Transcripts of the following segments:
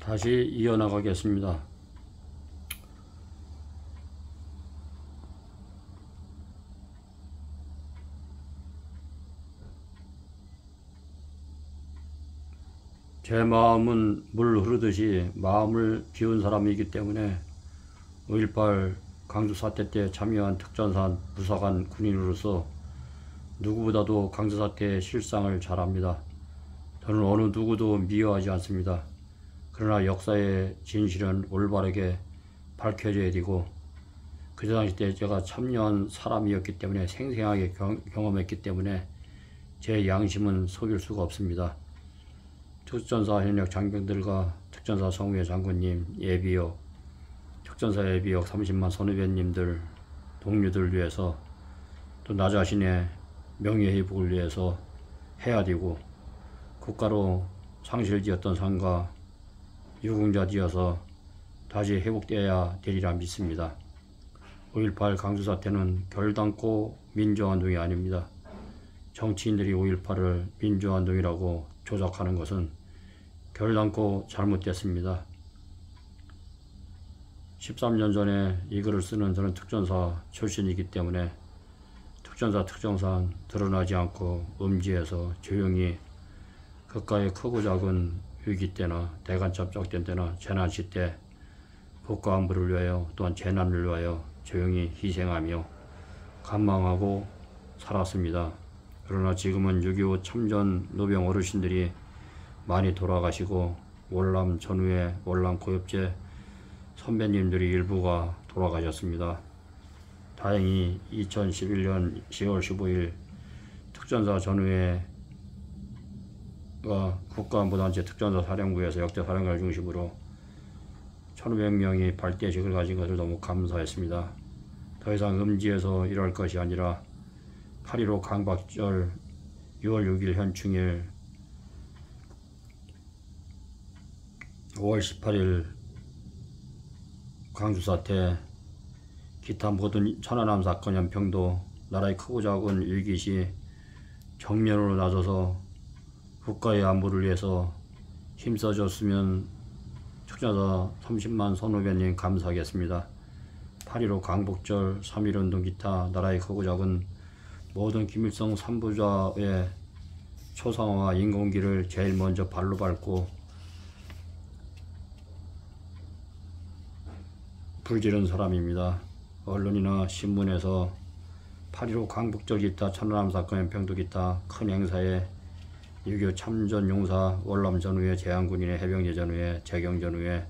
다시 이어나가겠습니다. 제 마음은 물 흐르듯이 마음을 비운 사람이기 때문에 5.18 강주 사태 때 참여한 특전사 부사관 군인으로서 누구보다도 강주 사태의 실상을 잘 압니다. 저는 어느 누구도 미워하지 않습니다. 그러나 역사의 진실은 올바르게 밝혀져야 되고, 그 당시 때 제가 참여한 사람이었기 때문에 생생하게 경험했기 때문에 제 양심은 속일 수가 없습니다. 특전사 현역 장병들과 특전사 성우회 장군님, 예비역, 특전사 예비역 30만 선후배님들, 동료들 위해서, 또 나 자신의 명예회복을 위해서 해야 되고, 국가로 상실되었던 삶과 유공자 되어서 다시 회복되어야 되리라 믿습니다. 5.18 강주 사태는 결단코 민주화운동이 아닙니다. 정치인들이 5.18을 민주화운동이라고 조작하는 것은 결단코 잘못됐습니다. 13년 전에 이 글을 쓰는 저는 특전사 출신이기 때문에 특전사 특정사항 드러나지 않고 음지에서 조용히 국가의 크고 작은 위기 때나 대간첩 작전 때나 재난시 때 국가 안보를 위하여 또한 재난을 위하여 조용히 희생하며 간망하고 살았습니다. 그러나 지금은 6.25 참전 노병 어르신들이 많이 돌아가시고 월남 전후에 월남 고엽제 선배님들이 일부가 돌아가셨습니다. 다행히 2011년 10월 15일 특전사 전후에 국가안보단체 특전사 사령부에서 역대 사령관을 중심으로 1500명이 발대식을 가진 것을 너무 감사했습니다. 더 이상 음지에서 일할 것이 아니라 8.15 강박절 6월 6일 현충일 5월 18일 강주사태 기타 모든 천안함 사건 연평도 나라의 크고 작은 위기시 정면으로 나서서 국가의 안보를 위해서 힘써줬으면 특전사 30만 선후배님 감사하겠습니다. 8.15 강복절 3.1운동 기타 나라의 크고 작은 모든 김일성 3부자의 초상화와 인공기를 제일 먼저 발로 밟고 불지른 사람입니다. 언론이나 신문에서 8.15 강북절 기타 천안함 사건 연평도 기타 큰 행사에 6.25 참전용사 월남 전후회 제한군인의 해병대 전후회 재경 전후회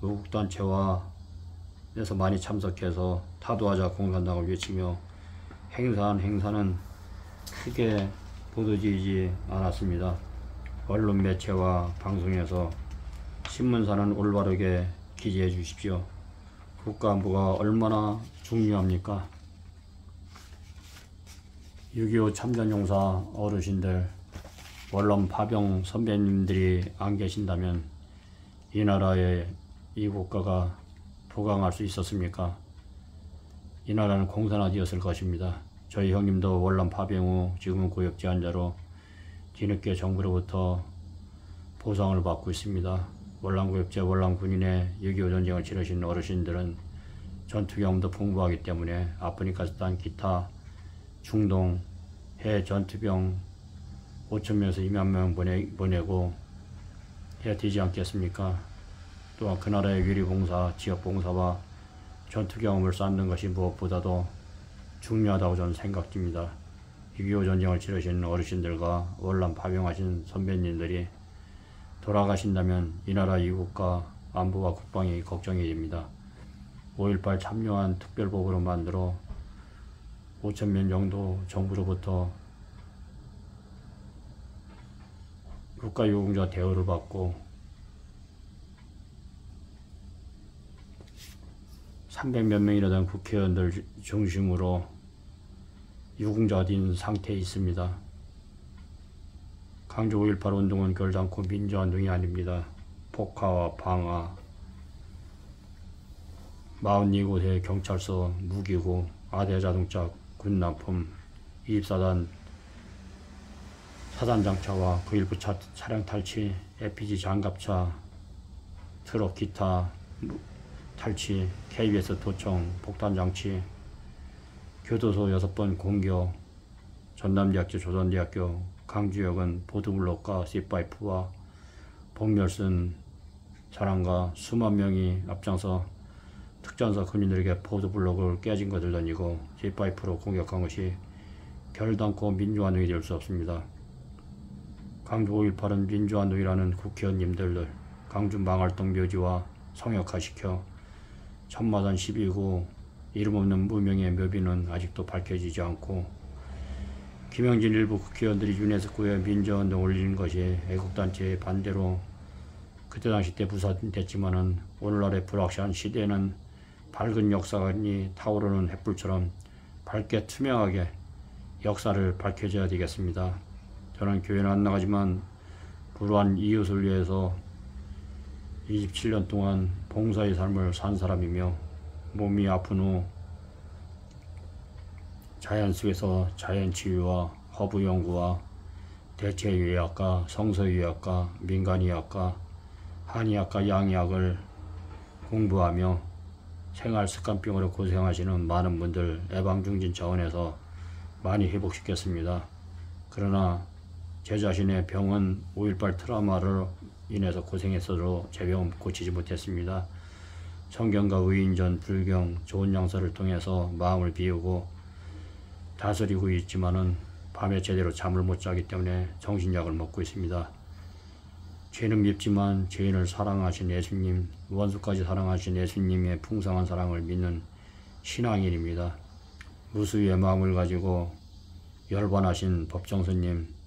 의국단체와 에서 많이 참석해서 타도하자 공산당을 외치며 행사한 행사는 크게 보도되지 않았습니다. 언론 매체와 방송에서 신문사는 올바르게 기재해 주십시오. 국가안보가 얼마나 중요합니까? 6.25 참전용사 어르신들, 월남 파병 선배님들이 안 계신다면 이 나라의 이 국가가 부강할 수 있었습니까? 이 나라는 공산화되었을 것입니다. 저희 형님도 월남 파병 후 지금은 고역제 환자로 뒤늦게 정부로부터 보상을 받고 있습니다. 월남고역제 월남군인의 6.25 전쟁을 치르신 어르신들은 전투 경험도 풍부하기 때문에 아프리카스탄 기타 중동 해외 전투병 5,000명에서 2만 명 보내고 해야 되지 않겠습니까? 또한 그 나라의 위리봉사, 지역봉사와 전투 경험을 쌓는 것이 무엇보다도 중요하다고 저는 생각됩니다. 6.25 전쟁을 치르신 어르신들과 월남 파병하신 선배님들이 돌아가신다면 이 나라 이국가 안보와 국방이 걱정이 됩니다. 5.18 참여한 특별법으로 만들어 5,000명 정도 정부로부터 국가유공자 대우를 받고 300몇 명이나 되는 국회의원들 중심으로 유공자가 된 상태에 있습니다. 강주 5.18 운동은 결단코 민주화운동이 아닙니다. 폭파와 방화, 42곳의 경찰서, 무기고, 아대자동차, 군납품, 24단 사단장차와 그 일부 차량 탈취, LPG 장갑차, 트럭 기타 탈취, KBS 도청, 폭탄장치, 교도소 6번 공격, 전남대학교, 조선대학교, 강주역은 보드블록과 C5와 복멸슨 사람과 수만 명이 앞장서 특전사 군인들에게 보드블록을 깨진 것을 던지고 C5로 공격한 것이 결단코 민주화노이 될 수 없습니다. 강주 5.18은 민주화노이라는 국회의원님들을 강주 망활동 묘지와 성역화시켜 천마산 12구 이름 없는 무명의 묘비는 아직도 밝혀지지 않고 김영진 일부 국회의원들이 유네스코에 민주화운동 올리는 것이 애국단체의 반대로 그때 당시 때 부사됐지만은 오늘날의 불확실한 시대에는 밝은 역사관이 타오르는 횃불처럼 밝게 투명하게 역사를 밝혀줘야 되겠습니다. 저는 교회는 안 나가지만 불우한 이웃을 위해서 27년 동안 봉사의 삶을 산 사람이며 몸이 아픈 후 자연 속에서 자연치유와 허브연구와 대체의학과, 성서의학과, 민간의학과, 한의학과, 양의학을 공부하며 생활습관병으로 고생하시는 많은 분들 예방중진 차원에서 많이 회복시켰습니다. 그러나 제 자신의 병은 5.18 트라우마로 인해서 고생했어도 제 병은 고치지 못했습니다. 성경과 의인전, 불경, 좋은 양서를 통해서 마음을 비우고 다스리고 있지만은 밤에 제대로 잠을 못 자기 때문에 정신약을 먹고 있습니다. 죄는 밉지만 죄인을 사랑하신 예수님, 원수까지 사랑하신 예수님의 풍성한 사랑을 믿는 신앙인입니다. 무수의 마음을 가지고 열반하신 법정스님,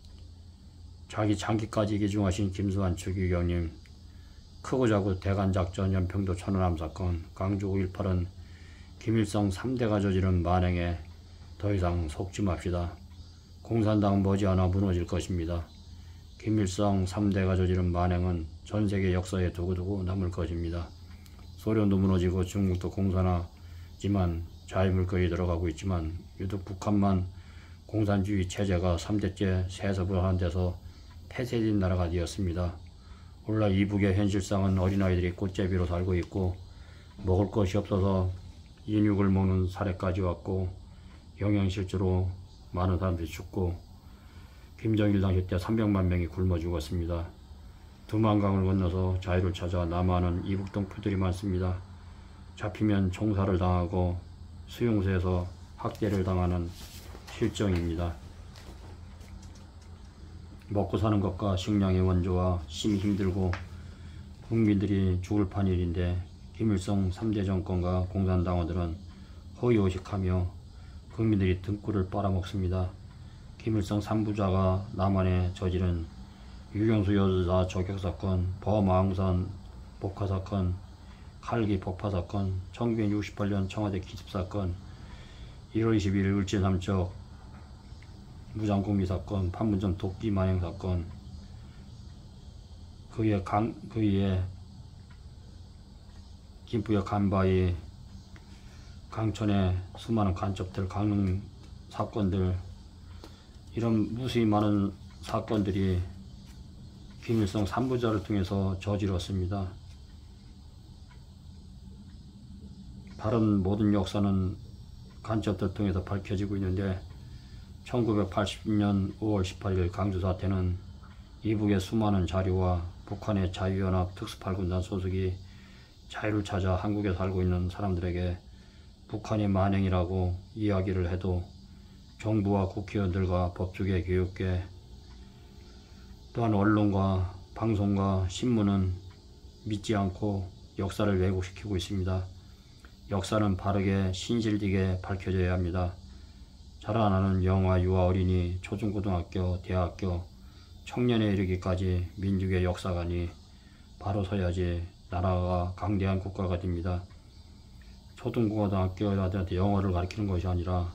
자기 장기까지 기중하신 김수환 추기경님, 크고 작고 대간작전, 연평도 천안함 사건, 강주 5.18은 김일성 3대가 저지른 만행에 더 이상 속지 맙시다. 공산당은 머지않아 무너질 것입니다. 김일성 3대가 저지른 만행은 전세계 역사에 두고두고 남을 것입니다. 소련도 무너지고 중국도 공산화지만 자유물결이 들어가고 있지만 유독 북한만 공산주의 체제가 3대째 세습을 데서 폐쇄된 나라가 되었습니다. 오늘날 이북의 현실상은 어린아이들이 꽃제비로 살고 있고 먹을 것이 없어서 인육을 먹는 사례까지 왔고 영양실조로 많은 사람들이 죽고 김정일 당시 때 300만 명이 굶어 죽었습니다. 두만강을 건너서 자유를 찾아 남하는 이북 동포들이 많습니다. 잡히면 총살을 당하고 수용소에서 학대를 당하는 실정입니다. 먹고 사는 것과 식량의 원조와 심히 힘들고 국민들이 죽을 판일인데 김일성 3대 정권과 공산당원들은 호의호식하며 국민들이 등골을 빨아먹습니다. 김일성 3부자가 남한에 저지른 유경수 여사 저격사건, 범아웅산 복화사건, 칼기 폭파사건, 1968년 청와대 기습사건, 1월 21일 울진 삼척 무장공비 사건, 판문점 도끼 만행 사건, 그 위에 김부역 간바위, 강천의 수많은 간첩들, 강릉 사건들, 이런 무수히 많은 사건들이 김일성 3부자를 통해서 저지렀습니다. 다른 모든 역사는 간첩들 통해서 밝혀지고 있는데 1980년 5월 18일 강주 사태는 이북의 수많은 자료와 북한의 자유연합 특수팔군단 소속이 자유를 찾아 한국에 살고 있는 사람들에게 북한이 만행이라고 이야기를 해도 정부와 국회의원들과 법조계, 교육계, 또한 언론과 방송과 신문은 믿지 않고 역사를 왜곡시키고 있습니다. 역사는 바르게 신실되게 밝혀져야 합니다. 자라나는 영아, 유아, 어린이, 초중고등학교, 대학교, 청년에 이르기까지 민족의 역사관이 바로 서야지 나라가 강대한 국가가 됩니다. 초등고등학교 애들한테 영어를 가르치는 것이 아니라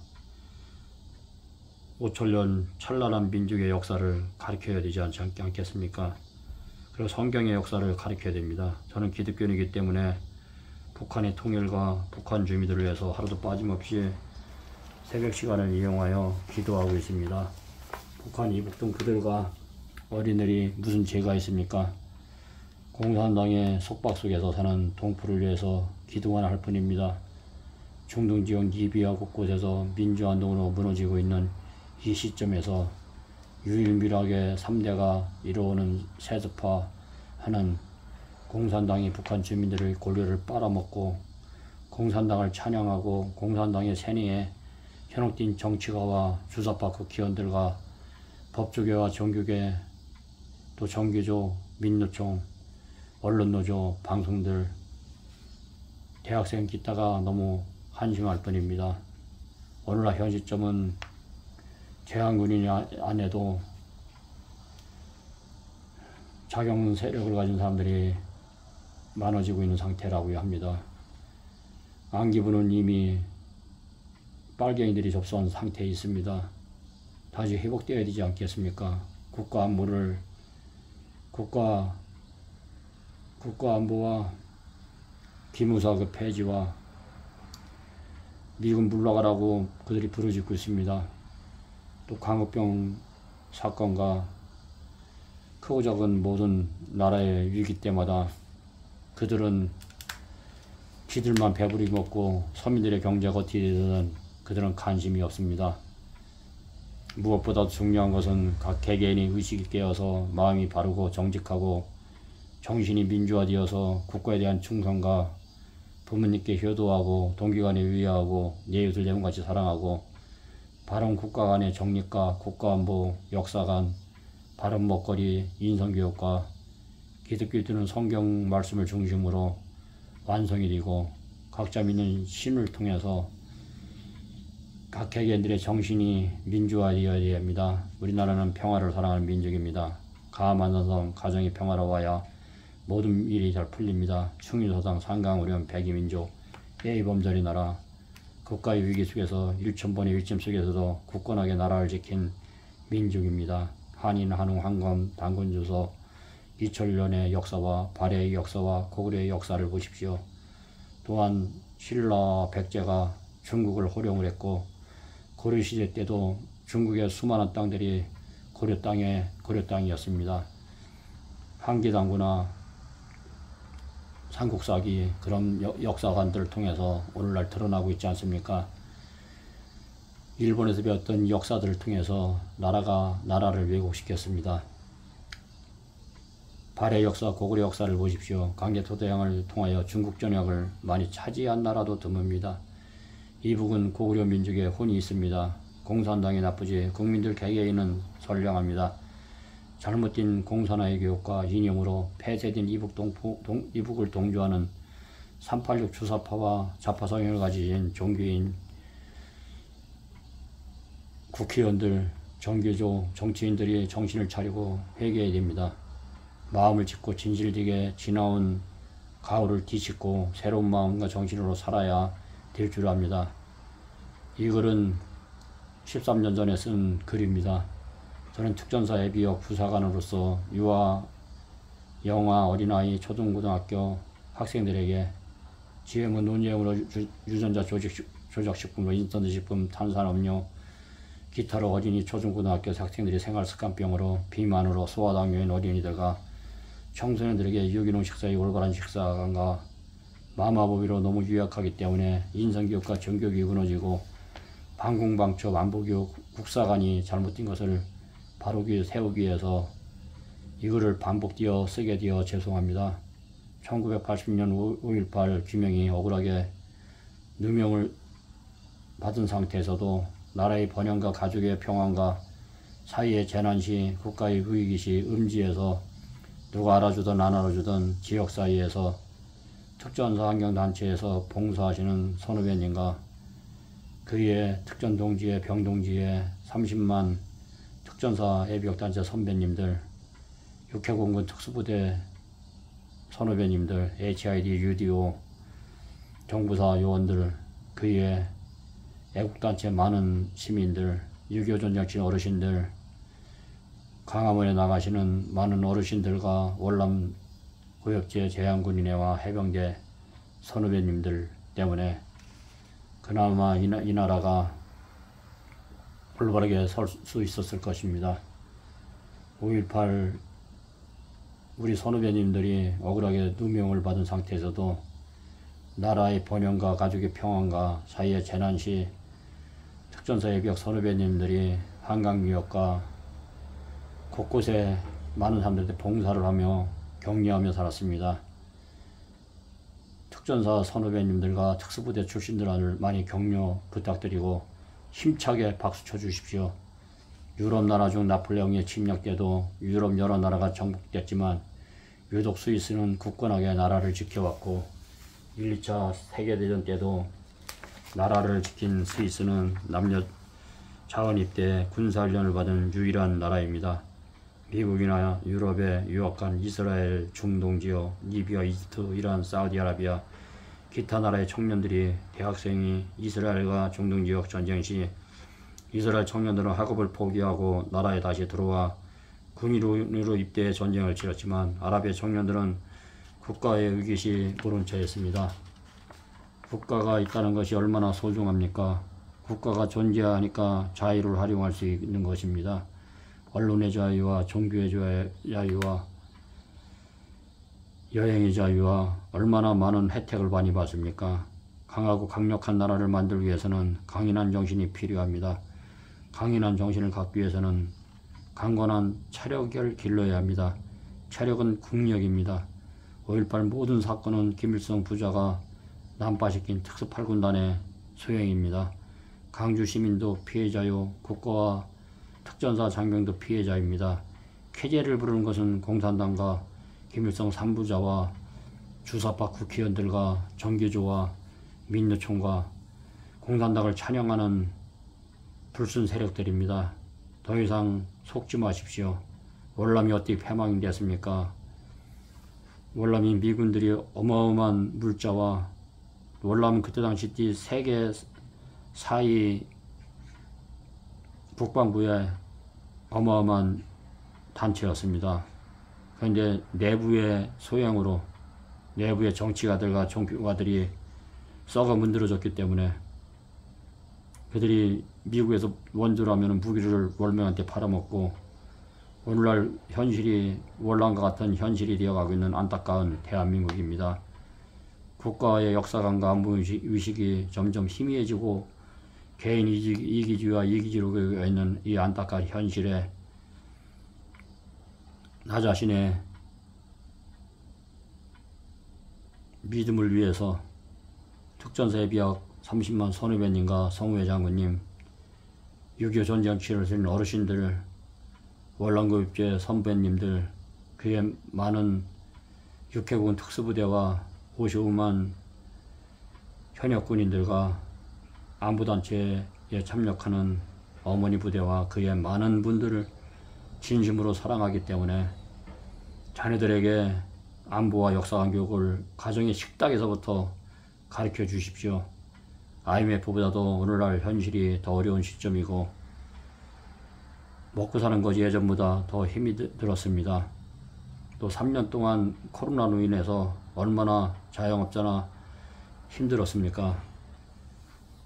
5천년 찬란한 민족의 역사를 가르쳐야 되지 않겠습니까? 그리고 성경의 역사를 가르쳐야 됩니다. 저는 기독교인이기 때문에 북한의 통일과 북한 주민들을 위해서 하루도 빠짐없이 새벽 시간을 이용하여 기도하고 있습니다. 북한 이북 동포들과 어린이들이 무슨 죄가 있습니까? 공산당의 속박 속에서 사는 동포를 위해서 기도만 할 뿐입니다. 중동지역 리비아 곳곳에서 민주화운동으로 무너지고 있는 이 시점에서 유일무이하게 3대가 이루어오는 세습화하는 공산당이 북한 주민들의 권리를 빨아먹고 공산당을 찬양하고 공산당의 세뇌에 현혹된 정치가와 주사파 국회의원들과 법조계와 종교계 또 정규조, 민노총, 언론노조, 방송들, 대학생 기타가 너무 한심할 뿐입니다. 오늘날 현 시점은 재향군인이 안에도 작용 세력을 가진 사람들이 많아지고 있는 상태라고 합니다. 안기부는 이미 빨갱이들이 접수한 상태에 있습니다. 다시 회복되어야 되지 않겠습니까? 국가안보와 기무사 그 폐지와 미군 물러가라고 그들이 부르짖고 있습니다. 또 광우병 사건과 크고 작은 모든 나라의 위기 때마다 그들은 지들만 배부리 먹고 서민들의 경제가 어떻게 되든 그들은 관심이 없습니다. 무엇보다 중요한 것은 각 개개인이 의식이 깨어서 마음이 바르고 정직하고 정신이 민주화되어서 국가에 대한 충성과 부모님께 효도하고 동기간에 위하고 내 이웃을 내 몸같이 사랑하고 바른 국가 간의 정립과 국가안보, 역사관, 바른 먹거리, 인성교육과 기독교에 뜨는 성경 말씀을 중심으로 완성이 되고 각자 믿는 신을 통해서 각 개개인들의 정신이 민주화되어야 합니다. 우리나라는 평화를 사랑하는 민족입니다. 가만선 가정이 평화로워야 모든 일이 잘 풀립니다. 충일서상 상강우련 백이민족 예의범절의 나라 국가의 위기 속에서 1000번의 일침 속에서도 굳건하게 나라를 지킨 민족입니다. 한인, 한웅, 한검, 단군주서, 이철련의 역사와 발해의 역사와 고구려의 역사를 보십시오. 또한 신라 백제가 중국을 호령을 했고 고려시대 때도 중국의 수많은 땅들이 고려 땅이었습니다. 한기당구나 삼국사기 그런 역사관들을 통해서 오늘날 드러나고 있지 않습니까? 일본에서 배웠던 역사들을 통해서 나라를 왜곡시켰습니다. 발해 역사, 고구려 역사를 보십시오. 강제토대양을 통하여 중국 전역을 많이 차지한 나라도 드뭅니다. 이북은 고구려 민족의 혼이 있습니다. 공산당이 나쁘지 국민들 개개인은 선량합니다. 잘못된 공산화의 교육과 이념으로 폐쇄된 이북을 동조하는 386 주사파와 좌파 성향을 가진 종교인, 국회의원들, 정교조, 정치인들이 정신을 차리고 회개해야 됩니다. 마음을 짓고 진실되게 지나온 가오를 뒤집고 새로운 마음과 정신으로 살아야 될 줄 압니다. 이 글은 13년 전에 쓴 글입니다. 저는 특전사 예비역 부사관으로서 유아, 영아, 어린아이, 초등고등학교 학생들에게 GM은 논제형으로 유전자 조작식품으로 인스턴트식품, 탄산음료, 기타로 어린이, 초중고등학교 학생들이 생활습관병으로 비만으로 소아당뇨인 어린이들과 청소년들에게 유기농 식사의 올바른 식사관과 마마보비로 너무 유약하기 때문에 인성교육과 정교육이 무너지고 방공방첩, 안보교육, 국사관이 잘못된 것을 바로 세우기 위해서 이거를 반복되어 쓰게 되어 죄송합니다. 1980년 5.18 규명이 억울하게 누명을 받은 상태에서도 나라의 번영과 가족의 평안과 사회의 재난시 국가의 위기시 음지에서 누가 알아주든 안 알아주든 지역 사회에서 특전사 환경단체에서 봉사하시는 선후배님과 그의 특전동지회 병동지회 30만 특전사 예비역단체 선배님들, 육해공군 특수부대 선후배님들, HID, UDO, 정부사 요원들, 그의 애국단체 많은 시민들, 6.25 전쟁친 어르신들, 강화문에 나가시는 많은 어르신들과 월남 고역제 제한군인회와 해병대 선후배님들 때문에 그나마 이 나라가 올바르게 설 수 있었을 것입니다. 5.18 우리 선후배님들이 억울하게 누명을 받은 상태에서도 나라의 번영과 가족의 평안과 사회의 재난시 특전사 예비역 선후배님들이 한강유역과 곳곳에 많은 사람들한테 봉사를 하며 격려하며 살았습니다. 특전사 선후배님들과 특수부대 출신들을 많이 격려 부탁드리고 힘차게 박수 쳐주십시오. 유럽 나라 중 나폴레옹의 침략 때도 유럽 여러 나라가 정복됐지만 유독 스위스는 굳건하게 나라를 지켜왔고 1, 2차 세계대전 때도 나라를 지킨 스위스는 남녀 자원 입대에 군사훈련을 받은 유일한 나라입니다. 미국이나 유럽에 유학한 이스라엘, 중동지역, 리비아, 이집트, 이란, 사우디아라비아, 기타 나라의 청년들이 대학생이 이스라엘과 중동지역 전쟁 시 이스라엘 청년들은 학업을 포기하고 나라에 다시 들어와 군인으로 입대해 전쟁을 치렀지만 아랍의 청년들은 국가의 의깃이 모른 채였습니다. 국가가 있다는 것이 얼마나 소중합니까? 국가가 존재하니까 자유를 활용할 수 있는 것입니다. 언론의 자유와 종교의 자유와 여행의 자유와 얼마나 많은 혜택을 많이 받습니까? 강하고 강력한 나라를 만들기 위해서는 강인한 정신이 필요합니다. 강인한 정신을 갖기 위해서는 강건한 차력을 길러야 합니다. 차력은 국력입니다. 5.18 모든 사건은 김일성 부자가 난파시킨 특수8군단의 소행입니다. 강주 시민도 피해자요, 국가와 특전사 장병도 피해자입니다. 쾌재를 부르는 것은 공산당과 김일성 3부자와 주사파 국회의원들과 정교조와 민노총과 공산당을 찬양하는 불순 세력들입니다. 더 이상 속지 마십시오. 월남이 어떻게 패망이 됐습니까? 월남이 미군들이 어마어마한 물자와 월남은 그때 당시 세계 4위 국방부의 어마어마한 단체였습니다. 그런데 내부의 소행으로 내부의 정치가들과 종교가들이 썩어 문드러졌기 때문에 그들이 미국에서 원조를 하면 무기를 월명한테 팔아먹고 오늘날 현실이 월남과 같은 현실이 되어가고 있는 안타까운 대한민국입니다. 국가의 역사관과 안보의식이 점점 희미해지고 개인 이기주의와 이기주의로 있는 이 안타까운 현실에 나 자신의 믿음을 위해서 특전사 예비역 30만 선후배님과 성우회 장군님, 6.25 전쟁 치르신 어르신들, 월남급제 선배님들, 그에 많은 육해군 특수부대와 55만 현역 군인들과 안보단체에 참여하는 어머니 부대와 그의 많은 분들을 진심으로 사랑하기 때문에 자녀들에게 안보와 역사관 교육을 가정의 식탁에서부터 가르쳐 주십시오. IMF보다도 오늘날 현실이 더 어려운 시점이고 먹고 사는 것이 예전보다 더 힘이 들었습니다. 또 3년 동안 코로나로 인해서 얼마나 자영업자나 힘들었습니까?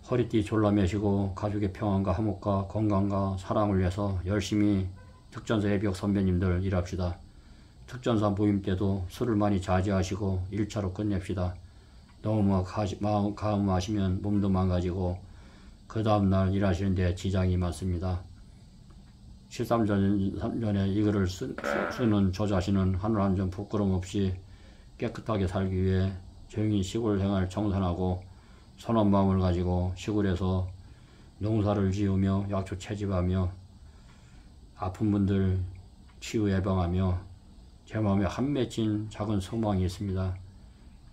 허리띠 졸라매시고 가족의 평안과 화목과 건강과 사랑을 위해서 열심히 특전사 예비역 선배님들 일합시다. 특전사 모임 때도 술을 많이 자제하시고 1차로 끝냅시다. 너무 가음하시면 몸도 망가지고 그 다음날 일하시는데 지장이 많습니다. 13년에 이거를 쓰는 저 자신은 하늘 한 점 부끄럼 없이 깨끗하게 살기 위해 조용히 시골 생활 청산하고 선한 마음을 가지고 시골에서 농사를 지으며 약초 채집하며 아픈 분들 치유 예방하며 제 마음에 한 맺힌 작은 소망이 있습니다.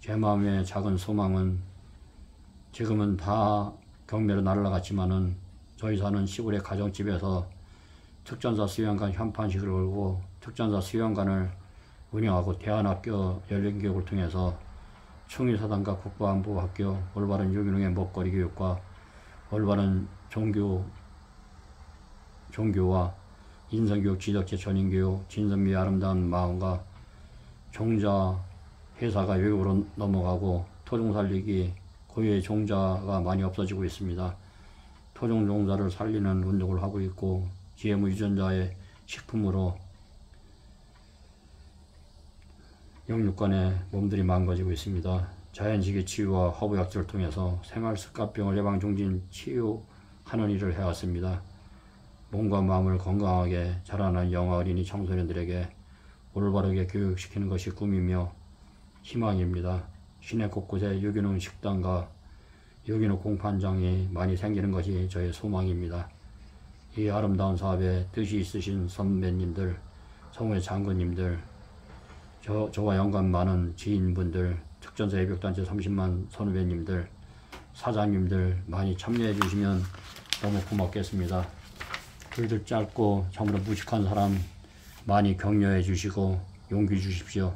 제 마음의 작은 소망은 지금은 다 경매로 날아갔지만은 저희 사는 시골의 가정집에서 특전사 수영관 현판식을 걸고 특전사 수영관을 운영하고 대안학교 연령교육을 통해서 충의사단과 국가안보학교 올바른 유기농의 먹거리 교육과 올바른 종교와 인성교육, 지덕체 전인교육, 진선미의 아름다운 마음과 종자 회사가 외국으로 넘어가고 토종 살리기 고유의 종자가 많이 없어지고 있습니다. 토종 종자를 살리는 운동을 하고 있고 GMO 유전자의 식품으로 영육간의 몸들이 망가지고 있습니다. 자연식의 치유와 허브약재를 통해서 생활습관병을 예방 중진 치유하는 일을 해왔습니다. 몸과 마음을 건강하게 자라는 영아 어린이 청소년들에게 올바르게 교육시키는 것이 꿈이며 희망입니다. 시내 곳곳에 유기농 식당과 유기농 공판장이 많이 생기는 것이 저의 소망입니다. 이 아름다운 사업에 뜻이 있으신 선배님들, 성우의 장군님들, 저와 연관 많은 지인분들, 특전사 예비역단체 30만 선후배님들, 사장님들 많이 참여해 주시면 너무 고맙겠습니다. 글들 짧고 참으로 무식한 사람 많이 격려해 주시고 용기 주십시오.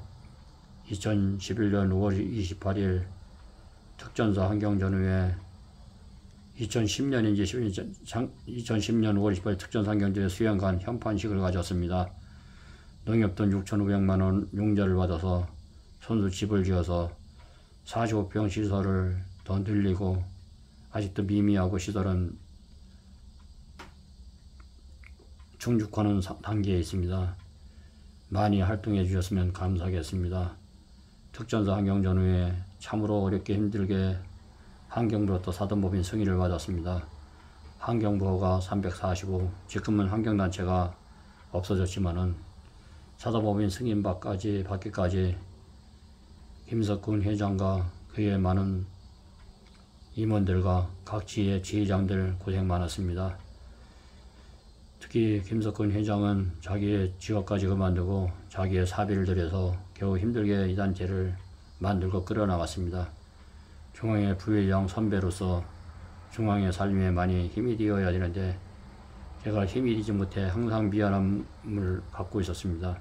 2011년 5월 28일 특전사 환경전후회 2010년 5월 28일 특전사 환경전후회 수행관 현판식을 가졌습니다. 농협돈 6,500만원 융자를 받아서 손수 집을 지어서 45평 시설을 더 늘리고 아직도 미미하고 시설은 충족하는 단계에 있습니다. 많이 활동해 주셨으면 감사하겠습니다. 특전사 환경전후회 참으로 어렵게 힘들게 환경부로부터 사단법인 승인을 받았습니다. 환경부호가 345, 지금은 환경단체가 없어졌지만은 사단법인 승인 받기까지 김석근 회장과 그의 많은 임원들과 각 지의 지회장들 고생 많았습니다. 특히 김석근 회장은 자기의 직업까지 그만두고 자기의 사비를 들여서 겨우 힘들게 이 단체를 만들고 끌어나갔습니다. 중앙의 부회장 선배로서 중앙의 삶에 많이 힘이 되어야 되는데 제가 힘이 되지 못해 항상 미안함을 갖고 있었습니다.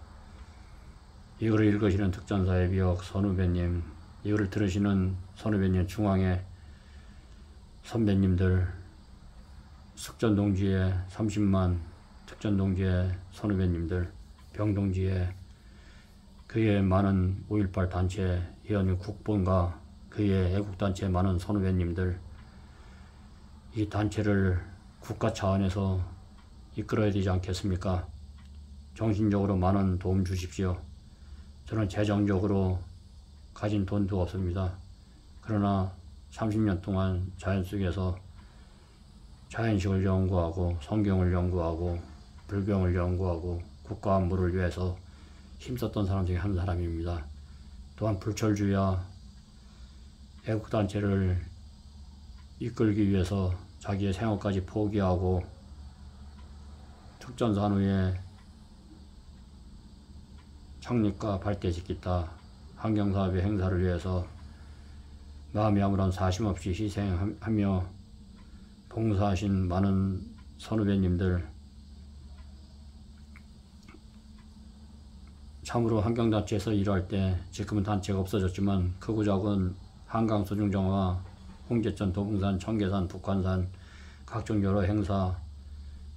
이거를 읽으시는 특전사 예비역 선후배님, 이거를 들으시는 선후배님, 중앙의 선배님들, 숙전동지의 30만 특전동지의 선후배님들, 병동지의 그의 많은 5.18 단체 회원 국본과 그의 애국단체 많은 선후배님들, 이 단체를 국가 차원에서 이끌어야 되지 않겠습니까? 정신적으로 많은 도움 주십시오. 저는 재정적으로 가진 돈도 없습니다. 그러나 30년 동안 자연 속에서 자연식을 연구하고 성경을 연구하고 불경을 연구하고 국가 안보를 위해서 힘썼던 사람 중에 한 사람입니다. 또한 불철주야 애국단체를 이끌기 위해서 자기의 생업까지 포기하고 특전산후의 창립과 발대시키다 환경사업의 행사를 위해서 마음이 아무런 사심 없이 희생하며 봉사하신 많은 선후배님들, 참으로 환경단체에서 일할 때 지금은 단체가 없어졌지만 크고 작은 한강 소중정화, 홍제천, 도봉산, 청계산, 북한산 각종 여러 행사,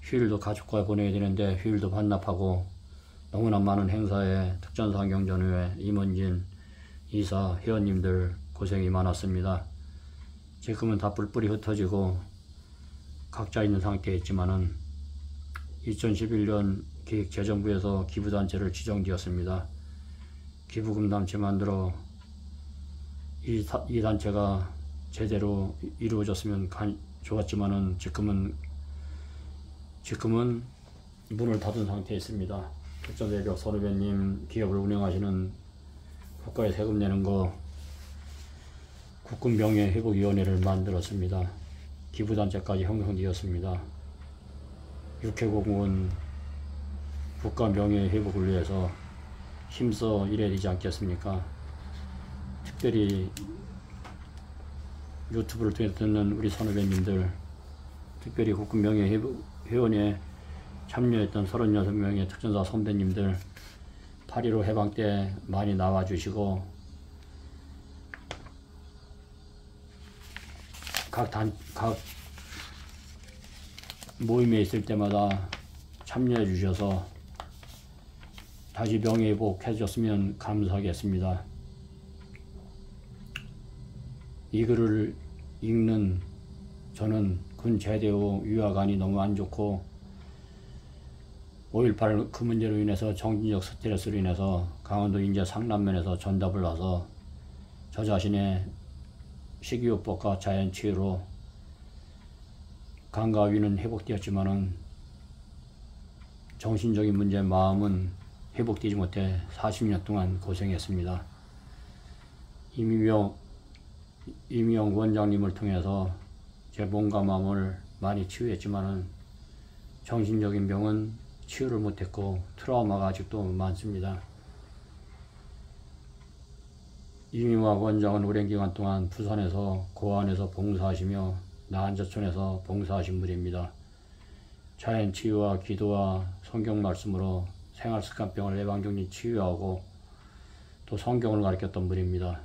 휴일도 가족과 보내야 되는데 휴일도 반납하고 너무나 많은 행사에 특전사 환경전후회 임원진, 이사, 회원님들 고생이 많았습니다. 지금은 다 뿔뿔이 흩어지고 각자 있는 상태에 있지만은 2011년 기획재정부에서 기부단체를 지정되었습니다. 기부금단체 만들어 이 단체가 제대로 이루어졌으면 좋았지만은 지금은 문을 닫은 상태에 있습니다. 특전사 예비역 선후배님, 기업을 운영하시는 국가에 세금 내는 거 국군명예회복위원회를 만들었습니다. 기부단체까지 형성되었습니다. 육해공무원 국가 명예회복을 위해서 힘써 일해야 되지 않겠습니까? 특별히 유튜브를 통해 듣는 우리 선후배님들, 특별히 국군명예회원에 참여했던 36명의 특전사 선배님들 8.15 해방 때 많이 나와주시고 각 모임에 있을 때마다 참여해 주셔서 다시 명예회복 해주셨으면 감사하겠습니다. 이 글을 읽는 저는 군 제대 후 위화관이 너무 안 좋고 5.18 그 문제로 인해서 정신적 스트레스로 인해서 강원도 인제 상남면에서 전답을 나서 저 자신의 식이요법과 자연치유로 간과 위는 회복되었지만은 정신적인 문제, 마음은 회복되지 못해 40년 동안 고생했습니다. 이미영 원장님을 통해서 제 몸과 마음을 많이 치유했지만은 정신적인 병은 치유를 못했고 트라우마가 아직도 많습니다. 이미영 원장은 오랜 기간 동안 부산에서 고안에서 봉사하시며 나한자촌에서 봉사하신 분입니다. 자연치유와 기도와 성경 말씀으로 생활습관병을 예방정리 치유하고 또 성경을 가르쳤던 분입니다.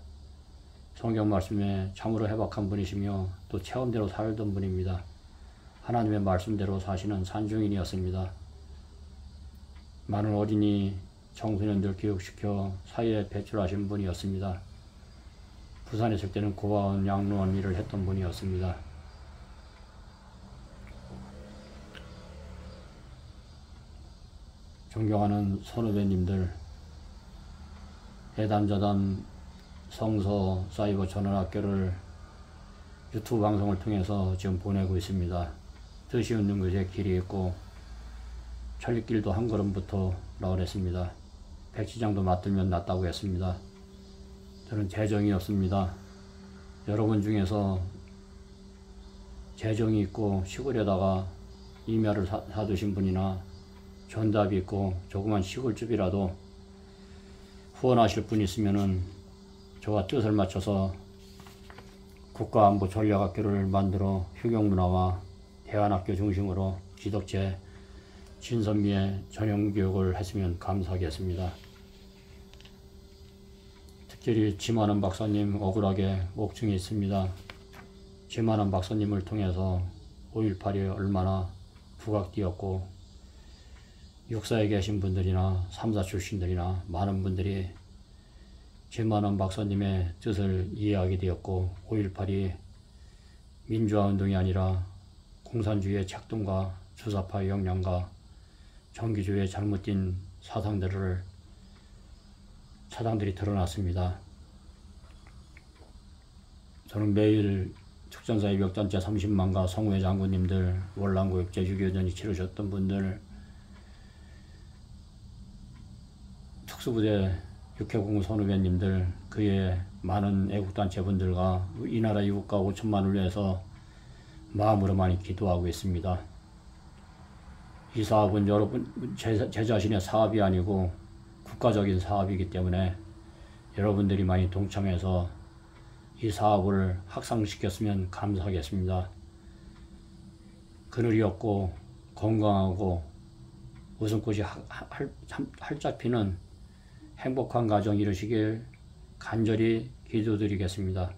성경 말씀에 참으로 해박한 분이시며 또 체험대로 살던 분입니다. 하나님의 말씀대로 사시는 산중인이었습니다. 많은 어린이 청소년들 교육시켜 사회에 배출하신 분이었습니다. 부산에 있을 때는 고아원 양로원 일을 했던 분이었습니다. 존경하는 선후배님들, 해담자담 성서 사이버 전원학교를 유튜브 방송을 통해서 지금 보내고 있습니다. 뜻이 없는 것에 길이 있고 천리길도 한 걸음부터 나오랬습니다. 백지장도 맞들면 낫다고 했습니다. 저는 재정이 없습니다. 여러분 중에서 재정이 있고 시골에다가 이멸을 사두신 분이나 전답이 있고 조그만 시골집이라도 후원하실 분 있으면은 저와 뜻을 맞춰서 국가안보 전략학교를 만들어 휴경문화와 대안학교 중심으로 기독제 진선미의 전형교육을 했으면 감사하겠습니다. 특별히 지만원 박사님 억울하게 옥중에 있습니다. 지만원 박사님을 통해서 5.18이 얼마나 부각되었고 육사에 계신 분들이나 3사 출신들이나 많은 분들이 지만원 박사님의 뜻을 이해하게 되었고 5.18이 민주화운동이 아니라 공산주의의 작동과 주사파의 영향과 정기주의의 잘못된 사상들이 드러났습니다. 저는 매일 축전사 입역단체 30만가 성우회 장군님들, 월남고육 제6교전이 치르셨던 분들, 특수부대 육해공무 선후배님들, 그의 많은 애국단체분들과 이 나라 이국가 5천만을 위해서 마음으로 많이 기도하고 있습니다. 이 사업은 여러분 제 자신의 사업이 아니고 국가적인 사업이기 때문에 여러분들이 많이 동참해서 이 사업을 확산시켰으면 감사하겠습니다. 그늘이 없고 건강하고 웃음꽃이 활짝 피는 행복한 가정 이루시길 간절히 기도드리겠습니다.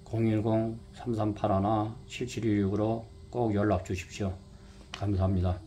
010-3381-7716으로 꼭 연락 주십시오. 감사합니다.